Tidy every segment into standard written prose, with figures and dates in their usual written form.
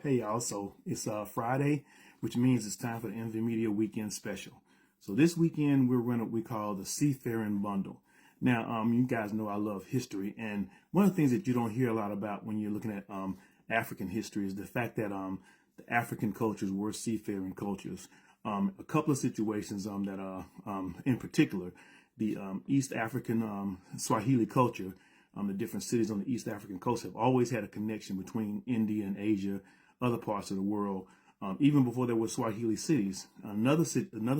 Hey y'all, so it's Friday, which means it's time for the MVmedia weekend special. So this weekend we're running what we call the Seafaring Bundle. Now, you guys know I love history, and one of the things that you don't hear a lot about when you're looking at African history is the fact that the African cultures were seafaring cultures. A couple of situations that in particular, the East African Swahili culture, the different cities on the East African coast have always had a connection between India and Asia, other parts of the world, even before there were Swahili cities. Another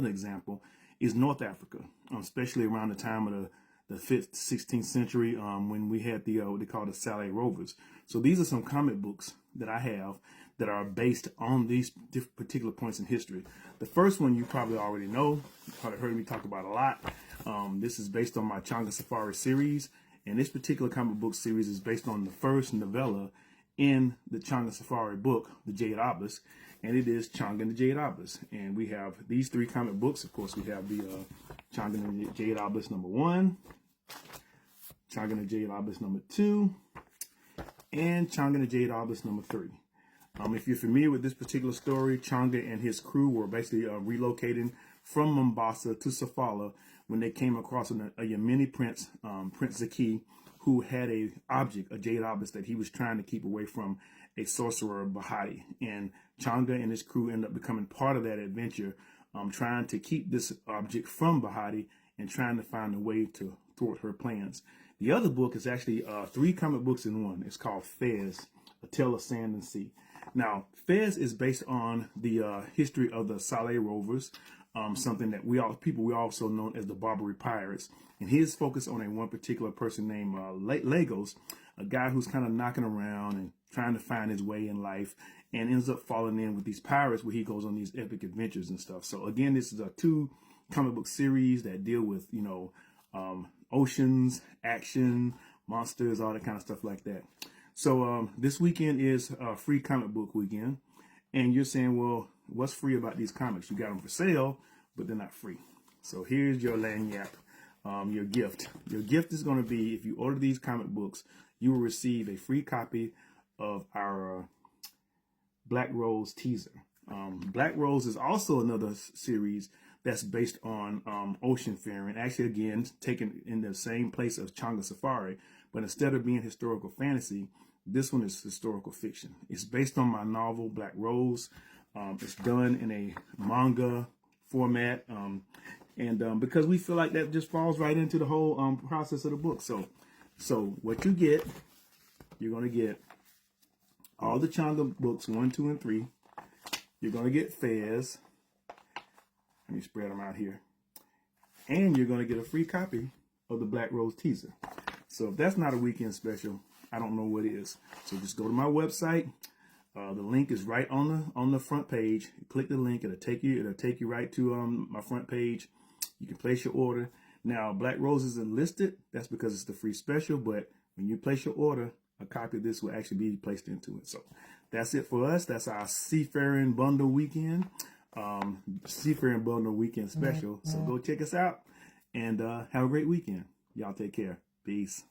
example is North Africa, especially around the time of the 5th, 16th century, when we had the what they call the Salé Rovers. So these are some comic books that I have that are based on these particular points in history. The first one you probably already know, you probably heard me talk about a lot. This is based on my Changa Safari series, and this particular comic book series is based on the first novella in the Changa Safari book, The Jade Obelisk, and it is Changa and the Jade Obelisk. And we have these three comic books. Of course, we have the Changa and the Jade Obelisk #1, Changa and the Jade Obelisk #2, and Changa and the Jade Obelisk #3. If you're familiar with this particular story, Changa and his crew were basically relocating from Mombasa to Sofala when they came across a Yemeni prince, Prince Zaki, who had a jade obelisk that he was trying to keep away from a sorcerer, Bahati. And Changa and his crew end up becoming part of that adventure, trying to keep this object from Bahati and trying to find a way to thwart her plans. The other book is actually 3 comic books in one. It's called Fez, A Tale of Sand and Sea. Now, Fez is based on the history of the Salé Rovers, something that we also know as the Barbary Pirates. And his focus on one particular person named Lagos, a guy who's kind of knocking around and trying to find his way in life, and ends up falling in with these pirates where he goes on these epic adventures and stuff. So again, this is a 2 comic book series that deal with, oceans, action, monsters, all that kind of stuff like that. So this weekend is a free comic book weekend. And you're saying, well, what's free about these comics? You got them for sale, but they're not free. So here's your lanyard, your gift. Your gift is going to be, if you order these comic books, you will receive a free copy of our Black Rose teaser. Black Rose is also another series that's based on oceanfaring. Actually, again, taken in the same place as Changa Safari, but instead of being historical fantasy, this one is historical fiction. It's based on my novel, Black Rose. It's done in a manga format. And because we feel like that just falls right into the whole process of the book. So what you get, you're going to get all the Changa books, 1, 2, and 3. You're going to get Fez. Let me spread them out here. And you're going to get a free copy of the Black Rose teaser. So if that's not a weekend special, I don't know what is. So just go to my website. The link is right on the front page. Click the link. It'll take you right to my front page. You can place your order. Now, Black Rose isn't listed. That's because it's the free special. But when you place your order, a copy of this will actually be placed into it. So that's it for us. That's our Seafaring Bundle weekend. Seafaring Bundle weekend special. So go check us out and have a great weekend. Y'all take care. Peace.